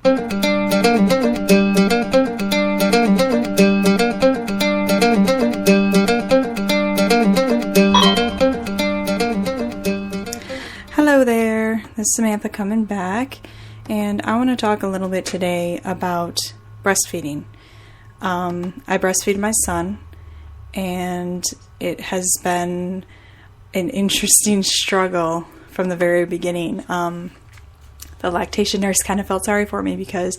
Hello there, this is Samantha coming back, and I want to talk a little bit today about breastfeeding. I breastfeed my son, and it has been an interesting struggle from the very beginning. The lactation nurse kind of felt sorry for me because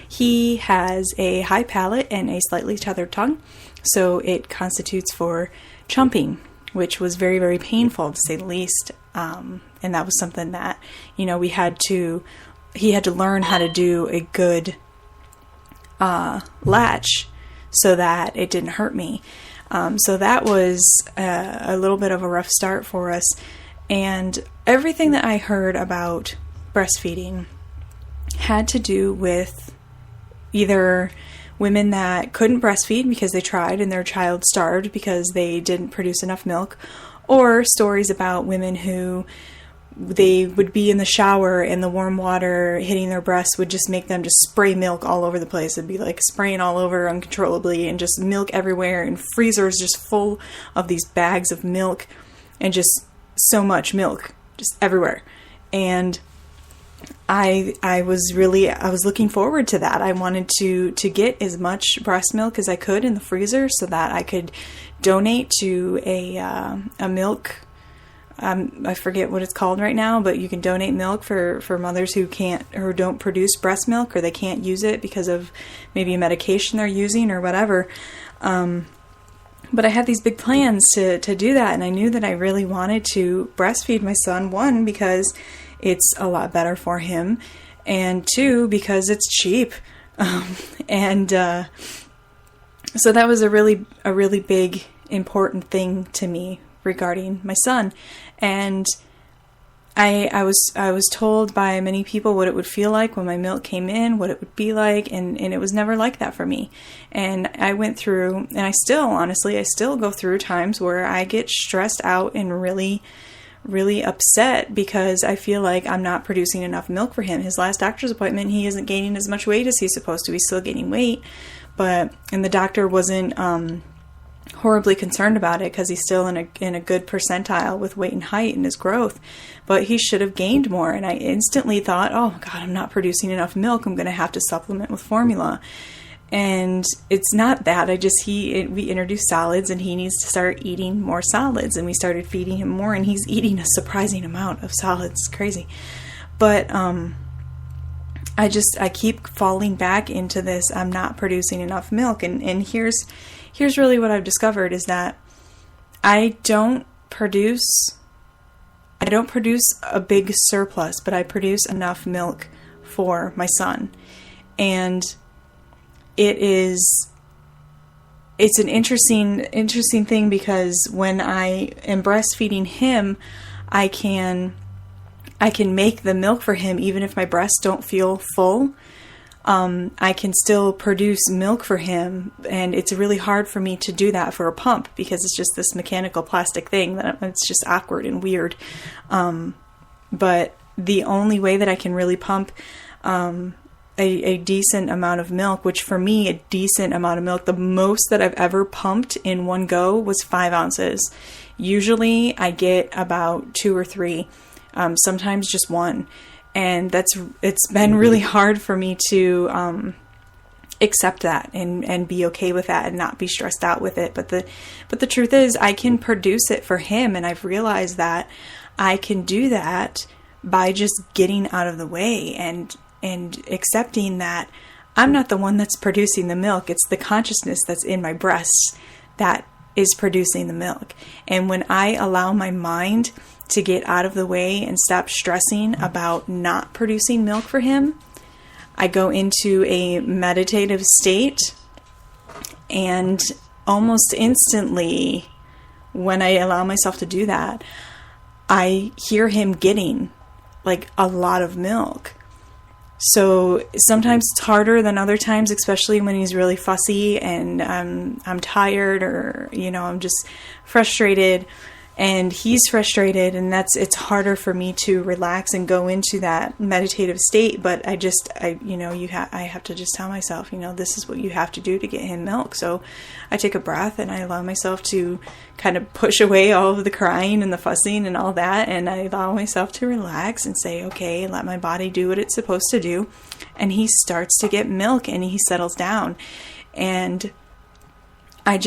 he has a high palate and a slightly tethered tongue, so it constitutes for chumping, which was very, very painful to say the least. And that was something that, he had to learn how to do a good latch so that it didn't hurt me. So that was a little bit of a rough start for us. And everything that I heard about breastfeeding had to do with either women that couldn't breastfeed because they tried and their child starved because they didn't produce enough milk, or stories about women who they would be in the shower and the warm water hitting their breasts would just make them just spray milk all over the place. It'd be like spraying all over uncontrollably and just milk everywhere, and freezers just full of these bags of milk and just so much milk just everywhere. And I was looking forward to that. I wanted to get as much breast milk as I could in the freezer so that I could donate to a milk. I forget what it's called right now, but you can donate milk for mothers who don't produce breast milk, or they can't use it because of maybe a medication they're using or whatever. But I had these big plans to do that, and I knew that I really wanted to breastfeed my son, one, because it's a lot better for him, and two, because it's cheap. So that was a really big, important thing to me regarding my son. And I was told by many people what it would feel like when my milk came in, what it would be like, and it was never like that for me. And I went through, and I still go through times where I get stressed out and really, really upset because I feel like I'm not producing enough milk for him. His last doctor's appointment, he isn't gaining as much weight as he's supposed to. He's still gaining weight, and the doctor wasn't horribly concerned about it because he's still in a good percentile with weight and height and his growth, but he should have gained more. And I instantly thought, oh my God, I'm not producing enough milk. I'm going to have to supplement with formula. And it's not that. We introduced solids, and he needs to start eating more solids, and we started feeding him more, and he's eating a surprising amount of solids. It's crazy. But I keep falling back into this, I'm not producing enough milk. And here's really what I've discovered is that I don't produce a big surplus, but I produce enough milk for my son. And it's an interesting thing, because when I am breastfeeding him, I can make the milk for him even if my breasts don't feel full. I can still produce milk for him, and it's really hard for me to do that for a pump because it's just this mechanical plastic thing that it's just awkward and weird. But the only way that I can really pump a decent amount of milk, which for me, a decent amount of milk, the most that I've ever pumped in one go was 5 ounces. Usually I get about 2 or 3, sometimes just 1. And it's been really hard for me to accept that and be okay with that and not be stressed out with it. But the truth is, I can produce it for him, and I've realized that I can do that by just getting out of the way and accepting that I'm not the one that's producing the milk. It's the consciousness that's in my breasts that is producing the milk. And when I allow my mind to get out of the way and stop stressing about not producing milk for him, I go into a meditative state, and almost instantly, when I allow myself to do that, I hear him getting like a lot of milk. So sometimes it's harder than other times, especially when he's really fussy and I'm tired, or I'm just frustrated. and he's frustrated, and it's harder for me to relax and go into that meditative state. But I have to just tell myself, this is what you have to do to get him milk. So I take a breath and I allow myself to kind of push away all of the crying and the fussing and all that, and I allow myself to relax and say, okay, let my body do what it's supposed to do. And he starts to get milk and he settles down. And I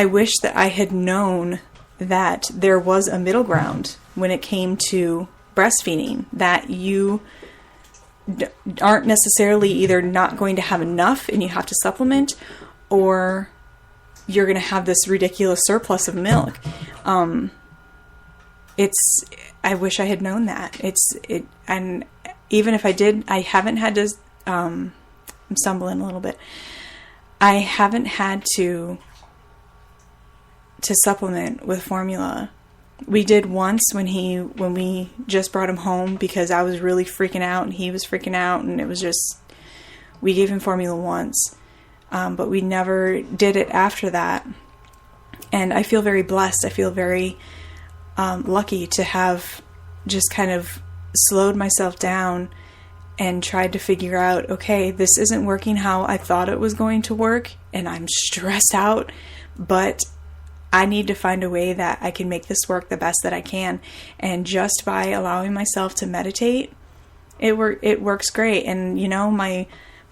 wish that I had known that there was a middle ground when it came to breastfeeding, that you aren't necessarily either not going to have enough and you have to supplement, or you're going to have this ridiculous surplus of milk. I wish I had known that. And even if I did, I haven't had to, I'm stumbling a little bit. I haven't had to supplement with formula. We did once when we just brought him home, because I was really freaking out and he was freaking out, and it was just, we gave him formula once, but we never did it after that. And I feel very blessed. I feel very lucky to have just kind of slowed myself down and tried to figure out, okay, this isn't working how I thought it was going to work, and I'm stressed out, but I need to find a way that I can make this work the best that I can. And just by allowing myself to meditate, it works great. And my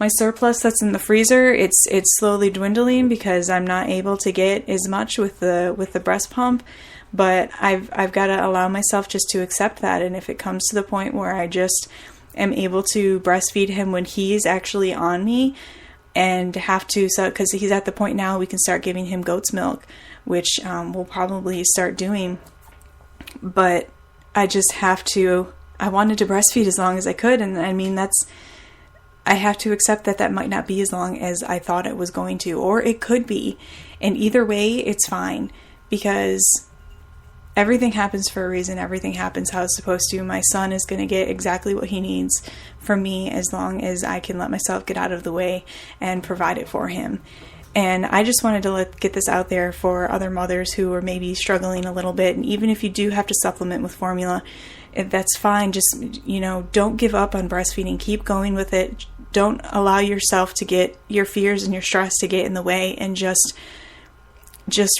surplus that's in the freezer, it's slowly dwindling because I'm not able to get as much with the breast pump. But I've got to allow myself just to accept that. And if it comes to the point where I just am able to breastfeed him when he's actually on me, and have to, so because he's at the point now we can start giving him goat's milk, which we'll probably start doing. But I just have to, I wanted to breastfeed as long as I could, and I mean, I have to accept that might not be as long as I thought it was going to, or it could be. And either way, it's fine, because everything happens for a reason. Everything happens how it's supposed to. My son is going to get exactly what he needs from me, as long as I can let myself get out of the way and provide it for him. And I just wanted to get this out there for other mothers who are maybe struggling a little bit. And even if you do have to supplement with formula, that's fine. Just, don't give up on breastfeeding. Keep going with it. Don't allow yourself to get your fears and your stress to get in the way, and just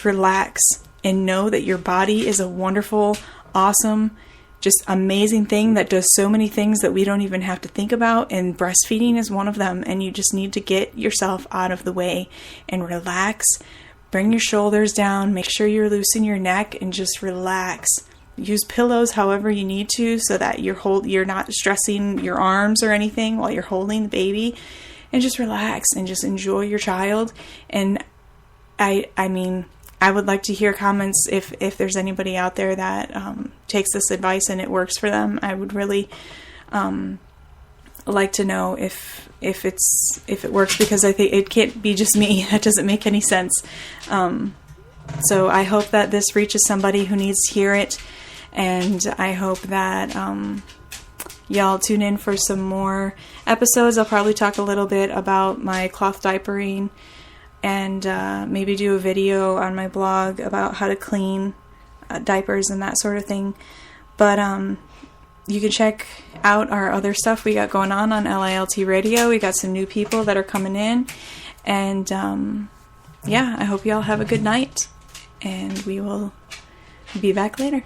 relax and know that your body is a wonderful, awesome, just amazing thing that does so many things that we don't even have to think about, and breastfeeding is one of them. And you just need to get yourself out of the way and relax. Bring your shoulders down, make sure you're loose in your neck, and just relax. Use pillows however you need to, so that you're not stressing your arms or anything while you're holding the baby, and just relax and just enjoy your child. And I mean, I would like to hear comments if there's anybody out there that takes this advice and it works for them. I would really like to know if it works, because I think it can't be just me. That doesn't make any sense. So I hope that this reaches somebody who needs to hear it, and I hope that y'all tune in for some more episodes. I'll probably talk a little bit about my cloth diapering, and maybe do a video on my blog about how to clean diapers and that sort of thing. But you can check out our other stuff we got going on LILT Radio. We got some new people that are coming in. And I hope y'all have a good night. And we will be back later.